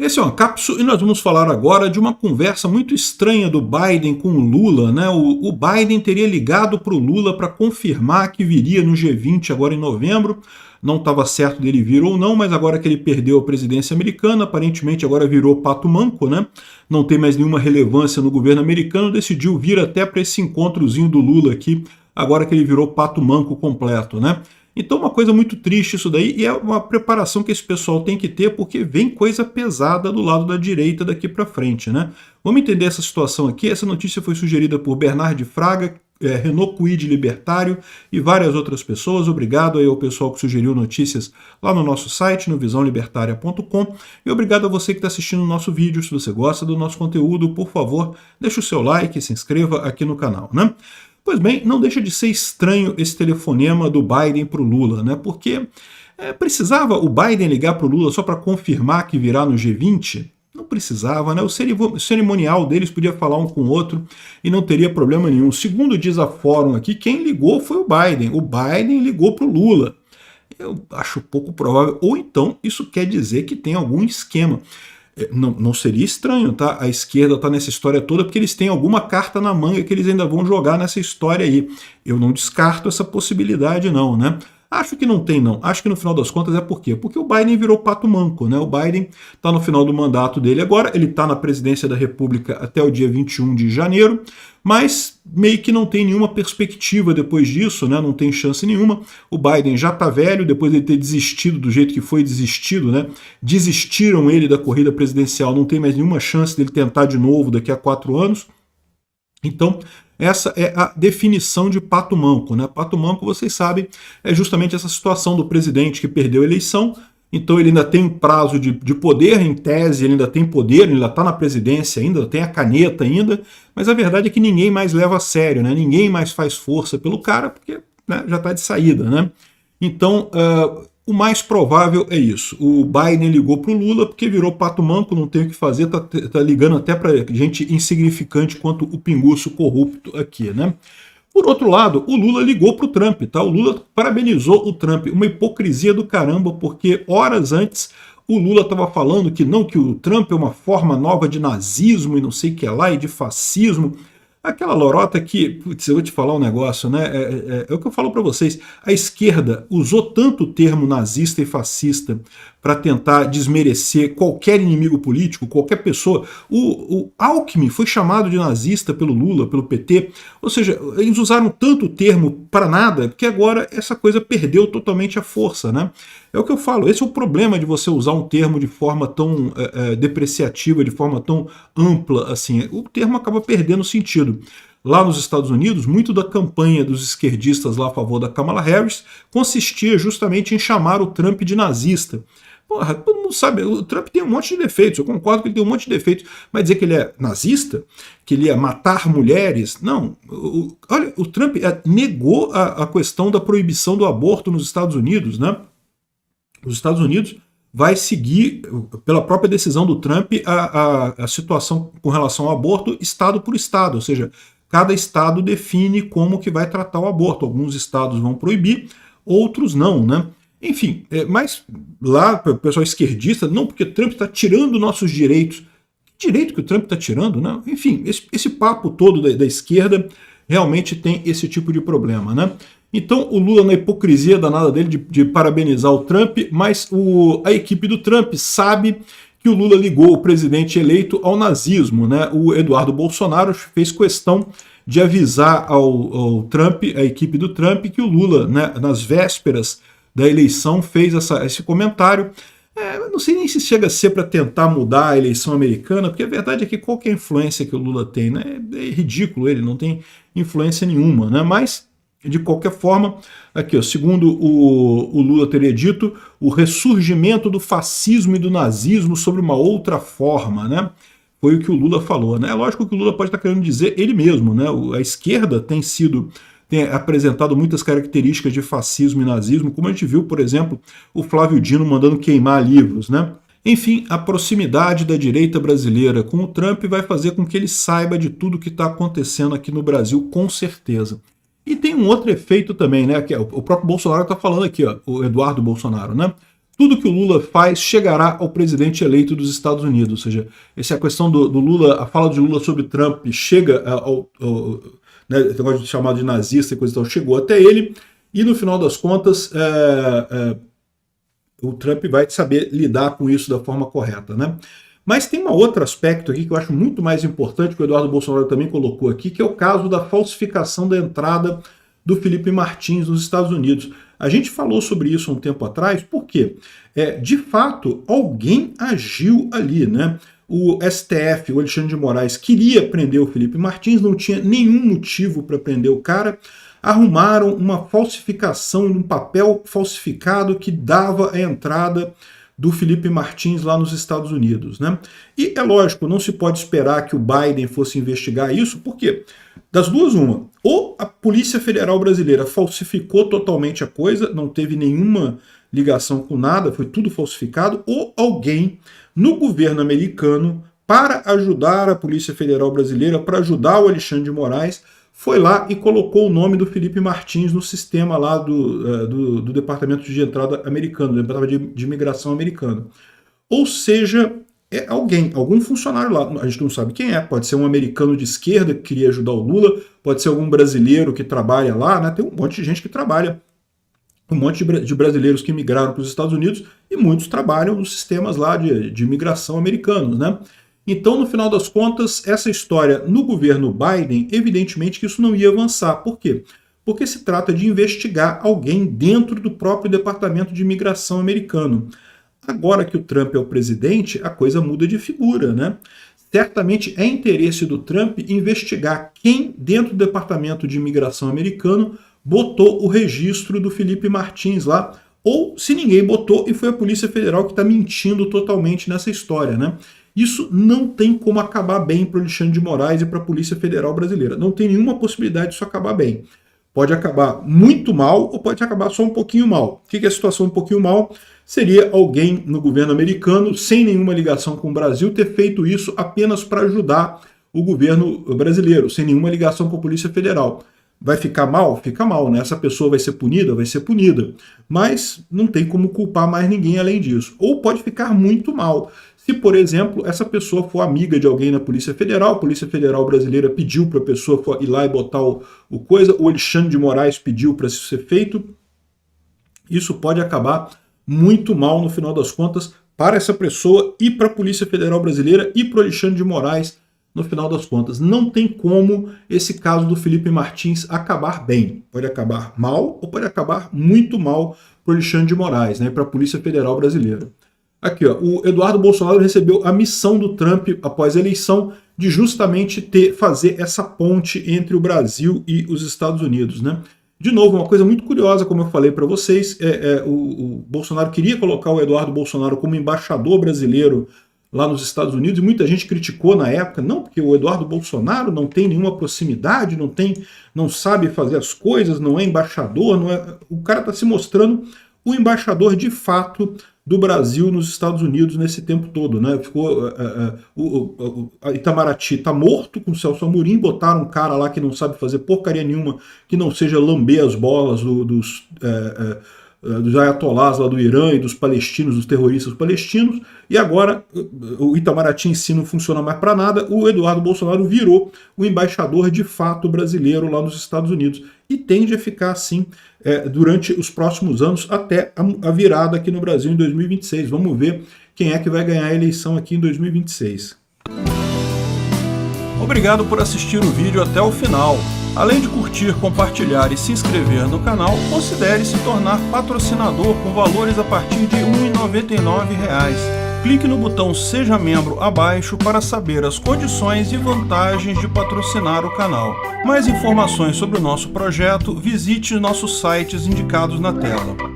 Esse é uma cápsula e nós vamos falar agora de uma conversa muito estranha do Biden com o Lula, né? O Biden teria ligado para o Lula para confirmar que viria no G20 agora em novembro. Não estava certo dele vir ou não, mas agora que ele perdeu a presidência americana, aparentemente agora virou pato manco, né? Não tem mais nenhuma relevância no governo americano, decidiu vir até para esse encontrozinho do Lula aqui, agora que ele virou pato manco completo, né? Então uma coisa muito triste isso daí, e é uma preparação que esse pessoal tem que ter, porque vem coisa pesada do lado da direita daqui para frente, né? Vamos entender essa situação aqui. Essa notícia foi sugerida por Bernard Fraga, Renault Quid Libertário e várias outras pessoas. Obrigado aí ao pessoal que sugeriu notícias lá no nosso site, no visãolibertaria.com, e obrigado a você que está assistindo o nosso vídeo. Se você gosta do nosso conteúdo, por favor, deixe o seu like e se inscreva aqui no canal, né? Pois bem, não deixa de ser estranho esse telefonema do Biden para o Lula, né? Porque precisava o Biden ligar para o Lula só para confirmar que virá no G20? Não precisava, né? O cerimonial deles podia falar um com o outro e não teria problema nenhum. Segundo diz a Fórum aqui, quem ligou foi o Biden. O Biden ligou para o Lula. Eu acho pouco provável. Ou então isso quer dizer que tem algum esquema. Não seria estranho, tá? A esquerda tá nessa história toda porque eles têm alguma carta na manga que eles ainda vão jogar nessa história aí. Eu não descarto essa possibilidade não, né? Acho que não tem não. Acho que no final das contas é por quê? Porque o Biden virou pato manco, né? O Biden tá no final do mandato dele agora, ele tá na presidência da República até o dia 21 de janeiro, mas meio que não tem nenhuma perspectiva depois disso, né? Não tem chance nenhuma. O Biden já tá velho, depois de ter desistido do jeito que foi desistido, né? Desistiram ele da corrida presidencial, não tem mais nenhuma chance dele tentar de novo daqui a 4 anos. Então, essa é a definição de pato manco, né? Pato manco, vocês sabem, é justamente essa situação do presidente que perdeu a eleição, então ele ainda tem um prazo de poder, em tese, ele ainda tem poder, ele ainda está na presidência ainda, tem a caneta ainda, mas a verdade é que ninguém mais leva a sério, né? Ninguém mais faz força pelo cara, porque né, já está de saída, né? Então, o mais provável é isso. O Biden ligou para o Lula porque virou pato manco, não tem o que fazer, tá ligando até para gente insignificante quanto o pinguço corrupto aqui, né? Por outro lado, o Lula ligou para o Trump, tá? O Lula parabenizou o Trump. Uma hipocrisia do caramba, porque horas antes o Lula estava falando que não, que o Trump é uma forma nova de nazismo e não sei o que lá, e de fascismo. Aquela lorota que, putz, eu vou te falar um negócio, né? É o que eu falo para vocês. A esquerda usou tanto o termo nazista e fascista para tentar desmerecer qualquer inimigo político, qualquer pessoa. O Alckmin foi chamado de nazista pelo Lula, pelo PT. Ou seja, eles usaram tanto o termo para nada que agora essa coisa perdeu totalmente a força, né? É o que eu falo, esse é o problema de você usar um termo de forma tão depreciativa, de forma tão ampla assim. O termo acaba perdendo sentido. Lá nos Estados Unidos, muito da campanha dos esquerdistas lá a favor da Kamala Harris consistia justamente em chamar o Trump de nazista. Porra, todo mundo sabe, o Trump tem um monte de defeitos, eu concordo que ele tem um monte de defeitos, mas dizer que ele é nazista, que ele ia matar mulheres, não. Olha, o Trump negou a questão da proibição do aborto nos Estados Unidos, né? Os Estados Unidos vai seguir, pela própria decisão do Trump, a situação com relação ao aborto estado por estado, ou seja, cada estado define como que vai tratar o aborto. Alguns estados vão proibir, outros não, né? Enfim, mas lá, o pessoal esquerdista, não, porque Trump está tirando nossos direitos. Que direito que o Trump está tirando, né? Enfim, esse papo todo da esquerda realmente tem esse tipo de problema, né? Então o Lula, na hipocrisia danada dele de parabenizar o Trump, mas a equipe do Trump sabe que o Lula ligou o presidente eleito ao nazismo, né? O Eduardo Bolsonaro fez questão de avisar ao Trump, a equipe do Trump, que o Lula, né, nas vésperas da eleição, fez esse comentário. Não sei nem se chega a ser para tentar mudar a eleição americana, porque a verdade é que qualquer influência que o Lula tem, né, é ridículo, ele não tem influência nenhuma, né? Mas de qualquer forma, aqui, ó, segundo o Lula teria dito, o ressurgimento do fascismo e do nazismo sobre uma outra forma, né? Foi o que o Lula falou, né? É lógico que o Lula pode estar querendo dizer ele mesmo, né? A esquerda tem apresentado muitas características de fascismo e nazismo, como a gente viu, por exemplo, o Flávio Dino mandando queimar livros, né? Enfim, a proximidade da direita brasileira com o Trump vai fazer com que ele saiba de tudo que está acontecendo aqui no Brasil, com certeza. E tem um outro efeito também, né? Que o próprio Bolsonaro está falando aqui, ó, o Eduardo Bolsonaro, né? tudo que o Lula faz chegará ao presidente eleito dos Estados Unidos. Ou seja, essa é a questão do Lula, a fala de Lula sobre Trump chega né, esse negócio de chamado de nazista e coisa e tal, chegou até ele, e no final das contas o Trump vai saber lidar com isso da forma correta, né? Mas tem um outro aspecto aqui que eu acho muito mais importante, que o Eduardo Bolsonaro também colocou aqui, que é o caso da falsificação da entrada do Felipe Martins nos Estados Unidos. A gente falou sobre isso um tempo atrás, porque, de fato, alguém agiu ali, né? O STF, o Alexandre de Moraes, queria prender o Felipe Martins, não tinha nenhum motivo para prender o cara, arrumaram uma falsificação, um papel falsificado que dava a entrada do Felipe Martins lá nos Estados Unidos, né? E é lógico, não se pode esperar que o Biden fosse investigar isso, porque das duas uma, ou a Polícia Federal Brasileira falsificou totalmente a coisa, não teve nenhuma ligação com nada, foi tudo falsificado, ou alguém no governo americano, para ajudar a Polícia Federal Brasileira, para ajudar o Alexandre de Moraes, foi lá e colocou o nome do Felipe Martins no sistema lá do Departamento de Entrada americano, do Departamento de Imigração americano. Ou seja, é algum funcionário lá, a gente não sabe quem é, pode ser um americano de esquerda que queria ajudar o Lula, pode ser algum brasileiro que trabalha lá, né? Tem um monte de gente que trabalha, um monte de brasileiros que migraram para os Estados Unidos e muitos trabalham nos sistemas lá de imigração americanos, né? Então, no final das contas, essa história no governo Biden, evidentemente que isso não ia avançar. Por quê? Porque se trata de investigar alguém dentro do próprio Departamento de Imigração americano. Agora que o Trump é o presidente, a coisa muda de figura, né? Certamente é interesse do Trump investigar quem dentro do Departamento de Imigração americano botou o registro do Felipe Martins lá, ou se ninguém botou e foi a Polícia Federal que está mentindo totalmente nessa história, né? Isso não tem como acabar bem para o Alexandre de Moraes e para a Polícia Federal Brasileira. Não tem nenhuma possibilidade disso acabar bem. Pode acabar muito mal ou pode acabar só um pouquinho mal. O que é a situação um pouquinho mal? Seria alguém no governo americano, sem nenhuma ligação com o Brasil, ter feito isso apenas para ajudar o governo brasileiro, sem nenhuma ligação com a Polícia Federal. Vai ficar mal? Fica mal, né? Essa pessoa vai ser punida? Vai ser punida. Mas não tem como culpar mais ninguém além disso. Ou pode ficar muito mal. Se, por exemplo, essa pessoa for amiga de alguém na Polícia Federal, a Polícia Federal Brasileira pediu para a pessoa ir lá e botar o coisa, o Alexandre de Moraes pediu para isso ser feito, isso pode acabar muito mal no final das contas para essa pessoa e para a Polícia Federal Brasileira e para o Alexandre de Moraes no final das contas. Não tem como esse caso do Felipe Martins acabar bem. Pode acabar mal ou pode acabar muito mal para o Alexandre de Moraes, né, para a Polícia Federal Brasileira. Aqui, ó, o Eduardo Bolsonaro recebeu a missão do Trump após a eleição de justamente fazer essa ponte entre o Brasil e os Estados Unidos, né? De novo, uma coisa muito curiosa, como eu falei para vocês, o Bolsonaro queria colocar o Eduardo Bolsonaro como embaixador brasileiro lá nos Estados Unidos, e muita gente criticou na época, não, porque o Eduardo Bolsonaro não tem nenhuma proximidade, não sabe fazer as coisas, não é embaixador, o cara está se mostrando o embaixador de fato do Brasil nos Estados Unidos nesse tempo todo, né? Ficou a Itamaraty está morto com o Celso Amorim, botaram um cara lá que não sabe fazer porcaria nenhuma, que não seja lamber as bolas dos ayatolás lá do Irã e dos palestinos, dos terroristas palestinos, e agora o Itamaraty em si não funciona mais para nada, o Eduardo Bolsonaro virou o embaixador de fato brasileiro lá nos Estados Unidos, e tende a ficar assim durante os próximos anos, até a virada aqui no Brasil em 2026. Vamos ver quem é que vai ganhar a eleição aqui em 2026. Obrigado por assistir o vídeo até o final. Além de curtir, compartilhar e se inscrever no canal, considere se tornar patrocinador com valores a partir de R$ 1,99. Clique no botão Seja Membro abaixo para saber as condições e vantagens de patrocinar o canal. Mais informações sobre o nosso projeto, visite nossos sites indicados na tela.